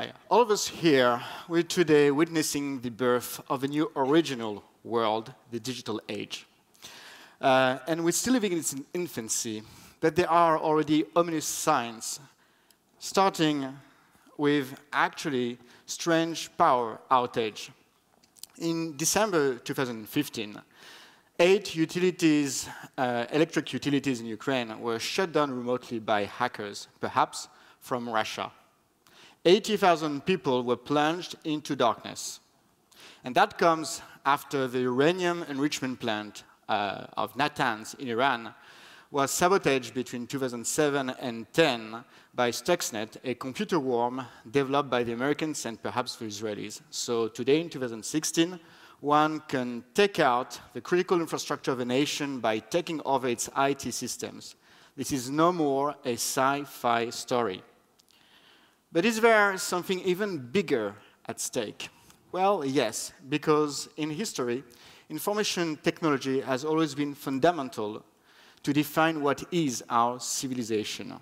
Hi. All of us here, we're today witnessing the birth of a new original world, the digital age. And we're still living in its infancy, but there are already ominous signs, starting with actually strange power outage. In December 2015, 8 utilities, electric utilities in Ukraine were shut down remotely by hackers, perhaps from Russia. 80,000 people were plunged into darkness. And that comes after the uranium enrichment plant of Natanz in Iran was sabotaged between 2007 and 2010 by Stuxnet, a computer worm developed by the Americans and perhaps the Israelis. So today, in 2016, one can take out the critical infrastructure of a nation by taking over its IT systems. This is no more a sci-fi story. But is there something even bigger at stake? Well, yes, because in history, information technology has always been fundamental to define what is our civilization.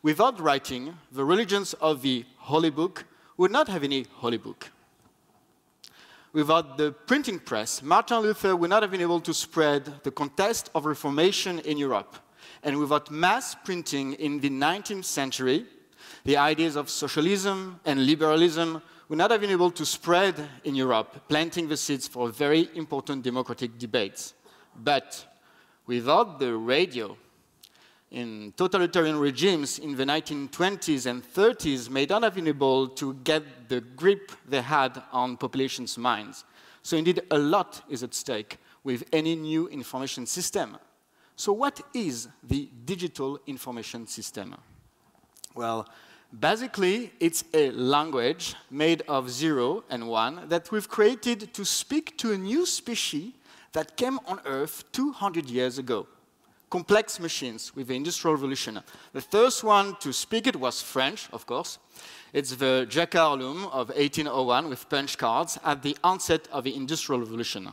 Without writing, the religions of the Holy Book would not have any Holy Book. Without the printing press, Martin Luther would not have been able to spread the contest of Reformation in Europe. And without mass printing in the 19th century, the ideas of socialism and liberalism would not have been able to spread in Europe, planting the seeds for very important democratic debates. But without the radio, in totalitarian regimes in the 1920s and 30s may not have been able to get the grip they had on populations' minds. So indeed, a lot is at stake with any new information system. So what is the digital information system? Well, basically, it's a language made of 0 and 1 that we've created to speak to a new species that came on Earth 200 years ago. Complex machines with the Industrial Revolution. The first one to speak it was French, of course. It's the Jacquard loom of 1801 with punch cards at the onset of the Industrial Revolution.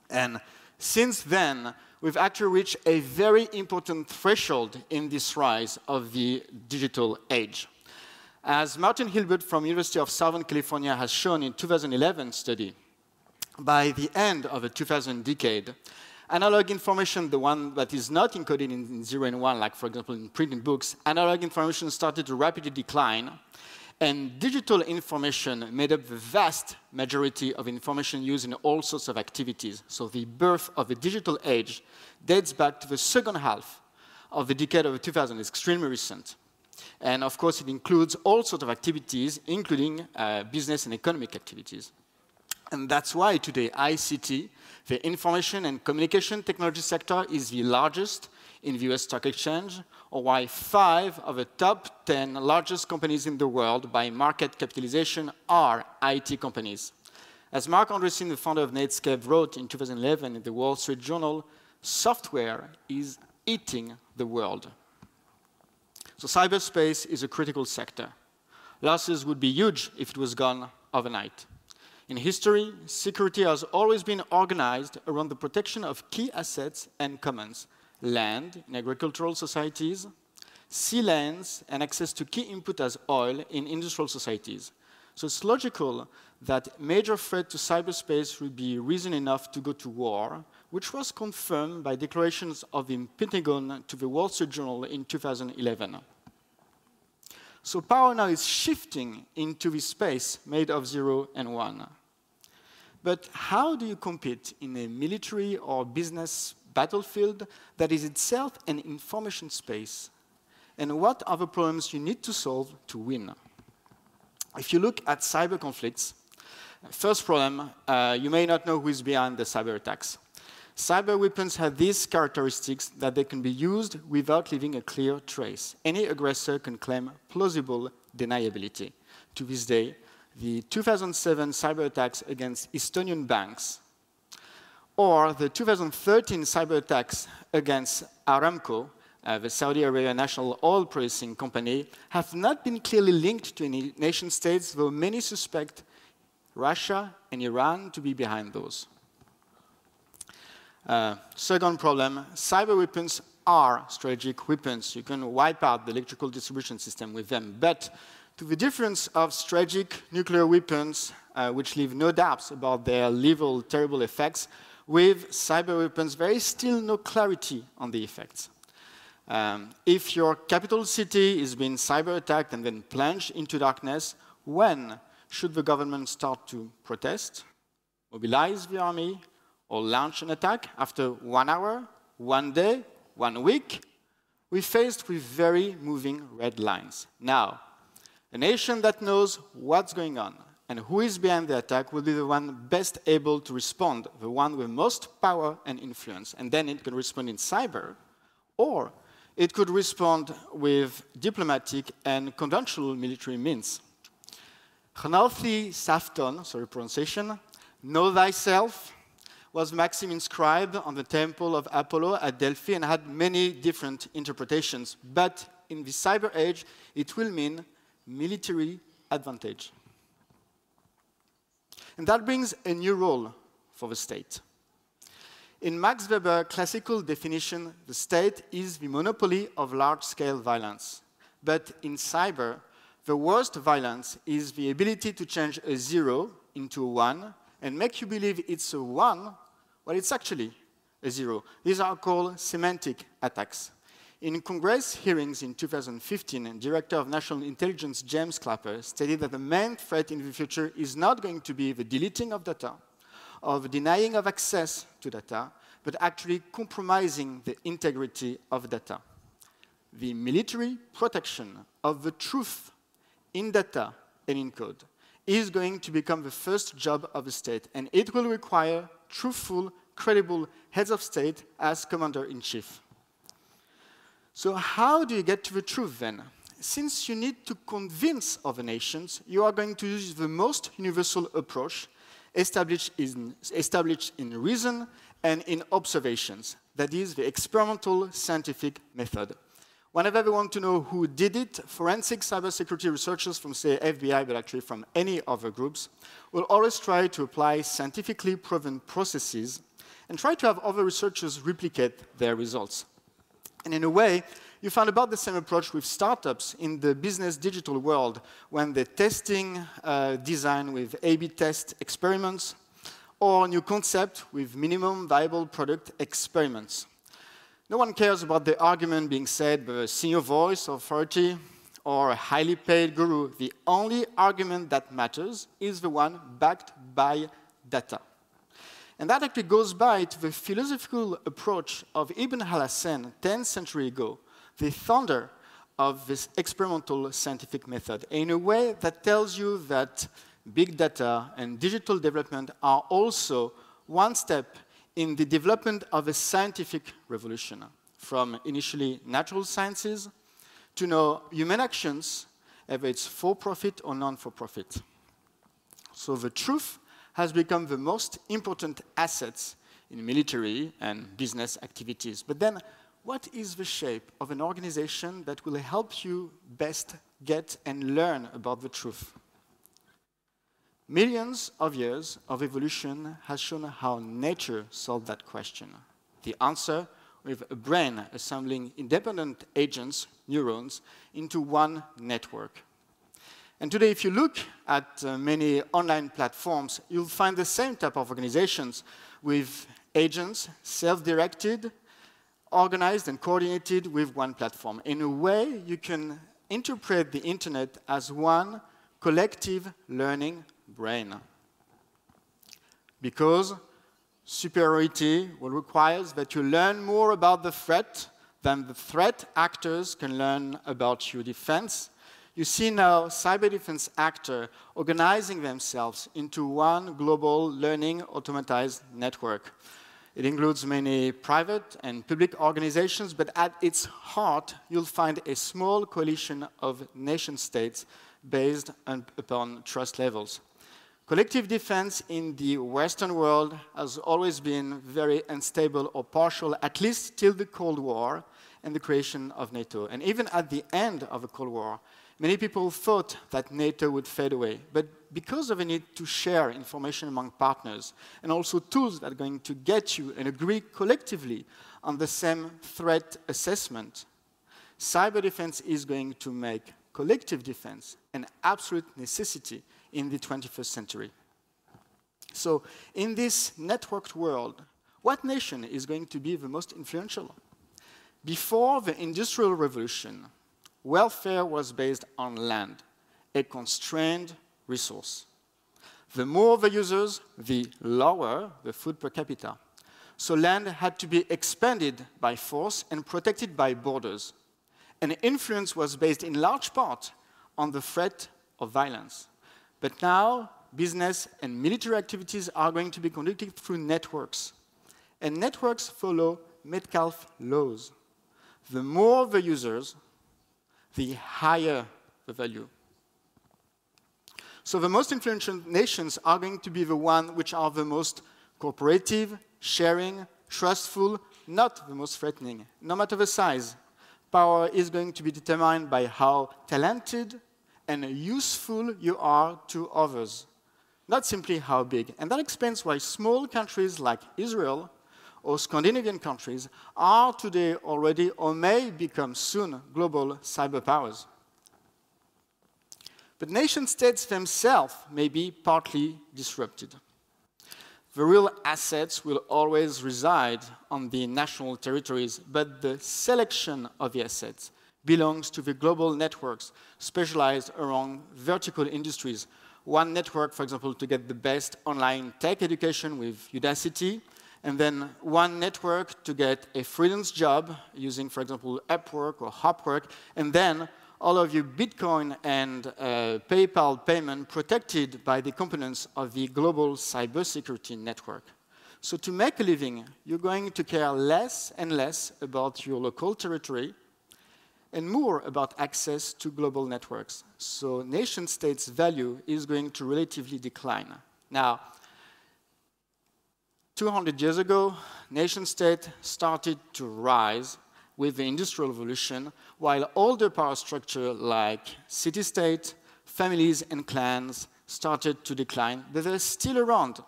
And since then, we've actually reached a very important threshold in this rise of the digital age. As Martin Hilbert from University of Southern California has shown in 2011 study, by the end of the 2000 decade, analog information, the one that is not encoded in 0 and 1, like for example in printing books, analog information started to rapidly decline, and digital information made up the vast majority of information used in all sorts of activities. So the birth of the digital age dates back to the second half of the decade of the 2000s. It's extremely recent. And of course, it includes all sorts of activities, including business and economic activities. And that's why today ICT, the information and communication technology sector, is the largest in the US stock exchange, or why 5 of the top 10 largest companies in the world by market capitalization are IT companies. As Mark Andreessen, the founder of Netscape, wrote in 2011 in the Wall Street Journal, software is eating the world. So cyberspace is a critical sector. Losses would be huge if it was gone overnight. In history, security has always been organized around the protection of key assets and commons: land in agricultural societies, sea lands, and access to key input as oil in industrial societies. So it's logical that major threat to cyberspace would be reason enough to go to war, which was confirmed by declarations of the Pentagon to the Wall Street Journal in 2011. So power now is shifting into this space made of 0 and 1. But how do you compete in a military or business battlefield that is itself an information space? And what are the problems you need to solve to win? If you look at cyber conflicts, first problem, you may not know who is behind the cyber attacks. Cyber weapons have these characteristics that they can be used without leaving a clear trace. Any aggressor can claim plausible deniability. To this day, the 2007 cyber attacks against Estonian banks, or the 2013 cyber attacks against Aramco, the Saudi Arabia national oil producing company, have not been clearly linked to any nation states, though many suspect Russia and Iran to be behind those. Second problem, cyber weapons are strategic weapons. You can wipe out the electrical distribution system with them. But To the difference of strategic nuclear weapons, which leave no doubts about their lethal, terrible effects, with cyber weapons, there is still no clarity on the effects. If your capital city is being cyber attacked and then plunged into darkness, when should the government start to protest, mobilize the army, or launch an attack? After 1 hour, 1 day, 1 week? We're faced with very moving red lines. Now, a nation that knows what's going on and who is behind the attack will be the one best able to respond, the one with most power and influence. And then it can respond in cyber, or it could respond with diplomatic and conventional military means. Chnalthi Safton, sorry pronunciation, know thyself, was the maxim inscribed on the temple of Apollo at Delphi and had many different interpretations. But in the cyber age, it will mean military advantage. And that brings a new role for the state. In Max Weber's classical definition, the state is the monopoly of large-scale violence. But in cyber, the worst violence is the ability to change a 0 into a 1 and make you believe it's a 1, well, it's actually a 0. These are called semantic attacks. In Congress hearings in 2015, Director of National Intelligence James Clapper stated that the main threat in the future is not going to be the deleting of data, or the denying of access to data, but actually compromising the integrity of data. The military protection of the truth in data and in code is going to become the first job of the state, and it will require truthful, credible heads of state as commander-in-chief. So how do you get to the truth then? Since you need to convince other nations, you are going to use the most universal approach established in reason and in observations. That is the experimental scientific method. Whenever we want to know who did it, forensic cybersecurity researchers from, say, FBI, but actually from any other groups, will always try to apply scientifically proven processes and try to have other researchers replicate their results. And in a way, you find about the same approach with startups in the business digital world when they're testing design with A/B test experiments or new concept with minimum viable product experiments. No one cares about the argument being said by a senior voice or authority or a highly paid guru. The only argument that matters is the one backed by data. And that actually goes by to the philosophical approach of Ibn al-Hasan 10 centuries ago, the founder of this experimental scientific method, in a way that tells you that big data and digital development are also one step in the development of a scientific revolution, from initially natural sciences to now human actions, whether it's for-profit or non-for-profit. So the truth has become the most important assets in military and business activities. But then, what is the shape of an organization that will help you best get and learn about the truth? Millions of years of evolution has shown how nature solved that question. The answer with a brain assembling independent agents, neurons, into one network. And today, if you look at many online platforms, you'll find the same type of organizations with agents, self-directed, organized and coordinated with one platform. In a way, you can interpret the internet as one collective learning brain. Because superiority will require that you learn more about the threat than the threat actors can learn about your defense. You see now cyber defense actors organizing themselves into one global learning automatized network. It includes many private and public organizations, but at its heart, you'll find a small coalition of nation-states based upon trust levels. Collective defense in the Western world has always been very unstable or partial, at least till the Cold War and the creation of NATO. And even at the end of the Cold War, many people thought that NATO would fade away. But because of a need to share information among partners, and also tools that are going to get you and agree collectively on the same threat assessment, cyber defense is going to make collective defense an absolute necessity in the 21st century. So in this networked world, what nation is going to be the most influential? Before the Industrial Revolution, welfare was based on land, a constrained resource. The more the users, the lower the food per capita. So land had to be expanded by force and protected by borders. And influence was based in large part on the threat of violence. But now, business and military activities are going to be conducted through networks. And networks follow Metcalfe laws. The more the users, the higher the value. So the most influential nations are going to be the ones which are the most cooperative, sharing, trustful, not the most threatening, no matter the size. Power is going to be determined by how talented and useful you are to others, not simply how big. And that explains why small countries like Israel or Scandinavian countries are today already or may become soon global cyberpowers. But nation-states themselves may be partly disrupted. The real assets will always reside on the national territories, but the selection of the assets belongs to the global networks specialized around vertical industries. One network, for example, to get the best online tech education with Udacity, and then one network to get a freelance job using, for example, Upwork or Hopwork, and then all of your Bitcoin and PayPal payment protected by the components of the global cybersecurity network. So to make a living, you're going to care less and less about your local territory and more about access to global networks. So nation-states' value is going to relatively decline. Now, 200 years ago, nation-state started to rise with the Industrial Revolution, while older power structures like city-state, families, and clans started to decline, but they're still around.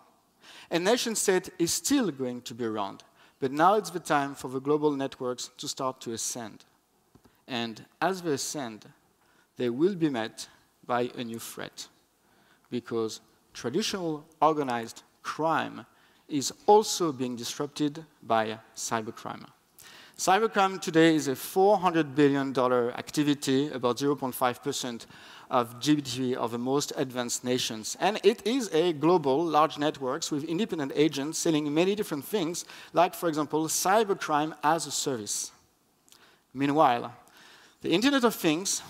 And nation-state is still going to be around, but now it's the time for the global networks to start to ascend. And as they ascend, they will be met by a new threat, because traditional organized crime is also being disrupted by cybercrime. Cybercrime today is a $400 billion activity, about 0.5% of GDP of the most advanced nations. And it is a global, large networks with independent agents selling many different things, like, for example, cybercrime as a service. Meanwhile, the Internet of Things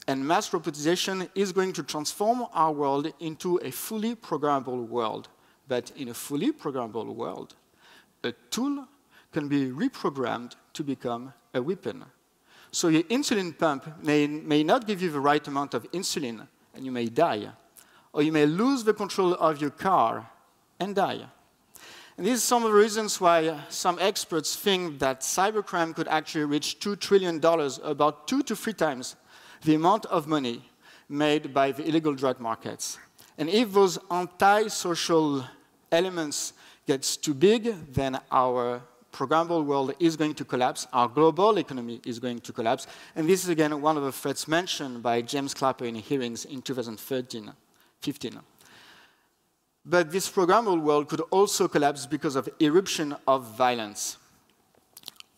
and mass robotization is going to transform our world into a fully programmable world. But in a fully programmable world, a tool can be reprogrammed to become a weapon. So your insulin pump may not give you the right amount of insulin, and you may die. Or you may lose the control of your car and die. And these are some of the reasons why some experts think that cybercrime could actually reach $2 trillion, about 2 to 3 times the amount of money made by the illegal drug markets. And if those anti-social elements get too big, then our programmable world is going to collapse, our global economy is going to collapse, and this is again one of the threats mentioned by James Clapper in hearings in 2015. But this programmable world could also collapse because of eruption of violence.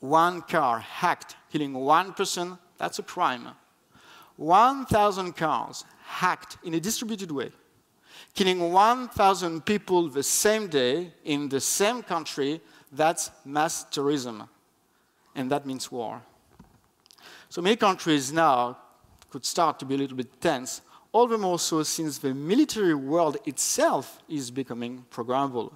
One car hacked, killing one person, that's a crime. 1,000 cars hacked in a distributed way, killing 1,000 people the same day in the same country, that's mass terrorism. And that means war. So many countries now could start to be a little bit tense, all the more so since the military world itself is becoming programmable.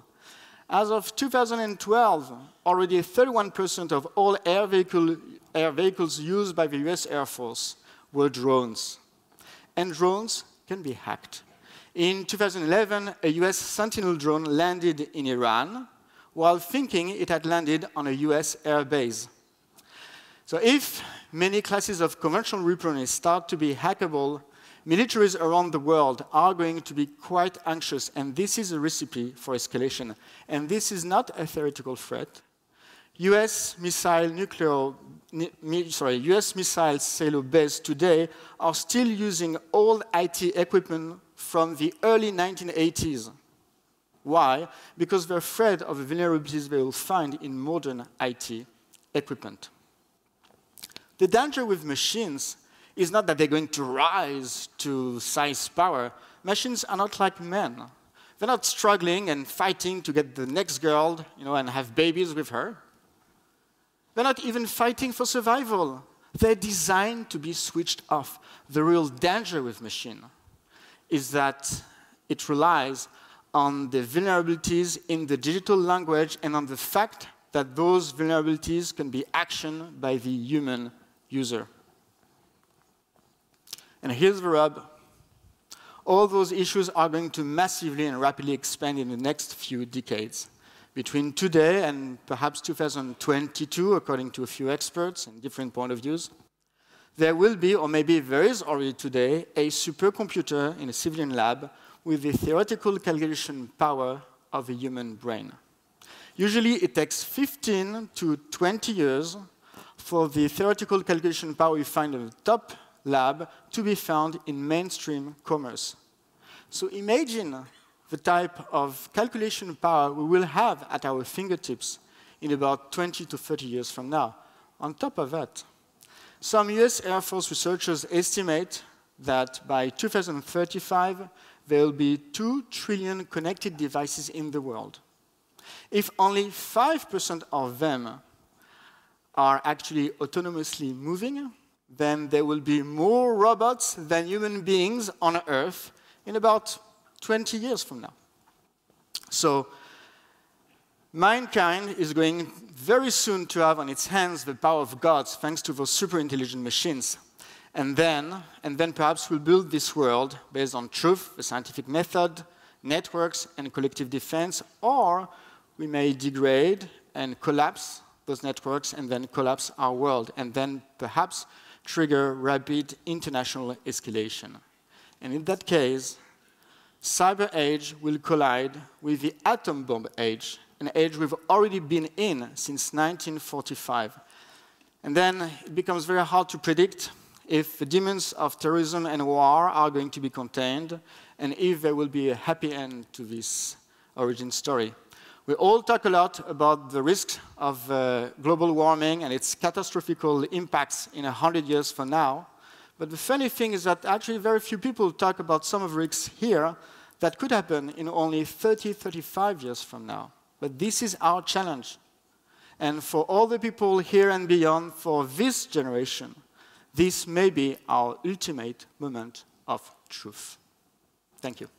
As of 2012, already 31% of all air vehicles used by the US Air Force were drones. And drones can be hacked. In 2011, a US Sentinel drone landed in Iran while thinking it had landed on a US air base. So if many classes of conventional weaponry start to be hackable, militaries around the world are going to be quite anxious, and this is a recipe for escalation. And this is not a theoretical threat. US missile nuclear US missile silo base today are still using old IT equipment from the early 1980s. Why? Because they're afraid of the vulnerabilities they will find in modern IT equipment. The danger with machines is not that they're going to rise to size power. Machines are not like men. They're not struggling and fighting to get the next girl, and have babies with her. They're not even fighting for survival. They're designed to be switched off. The real danger with machine is that it relies on the vulnerabilities in the digital language and on the fact that those vulnerabilities can be actioned by the human user. And here's the rub. All those issues are going to massively and rapidly expand in the next few decades. Between today and perhaps 2022, according to a few experts and different point of views, there will be, or maybe there is already today, a supercomputer in a civilian lab with the theoretical calculation power of a human brain. Usually it takes 15 to 20 years for the theoretical calculation power you find in the top lab to be found in mainstream commerce. So imagine the type of calculation power we will have at our fingertips in about 20 to 30 years from now. On top of that, some US Air Force researchers estimate that by 2035, there will be 2 trillion connected devices in the world. If only 5% of them are actually autonomously moving, then there will be more robots than human beings on Earth in about 20 years from now. So mankind is going very soon to have on its hands the power of gods thanks to those super intelligent machines. And then perhaps we'll build this world based on truth, the scientific method, networks, and collective defense, or we may degrade and collapse those networks and then collapse our world, and then perhaps trigger rapid international escalation. And in that case, cyber age will collide with the atom bomb age, an age we've already been in since 1945. And then it becomes very hard to predict if the demons of terrorism and war are going to be contained, and if there will be a happy end to this origin story. We all talk a lot about the risks of global warming and its catastrophic impacts in 100 years from now. But the funny thing is that actually very few people talk about some of the risks here that could happen in only 30, 35 years from now. But this is our challenge. And for all the people here and beyond, for this generation, this may be our ultimate moment of truth. Thank you.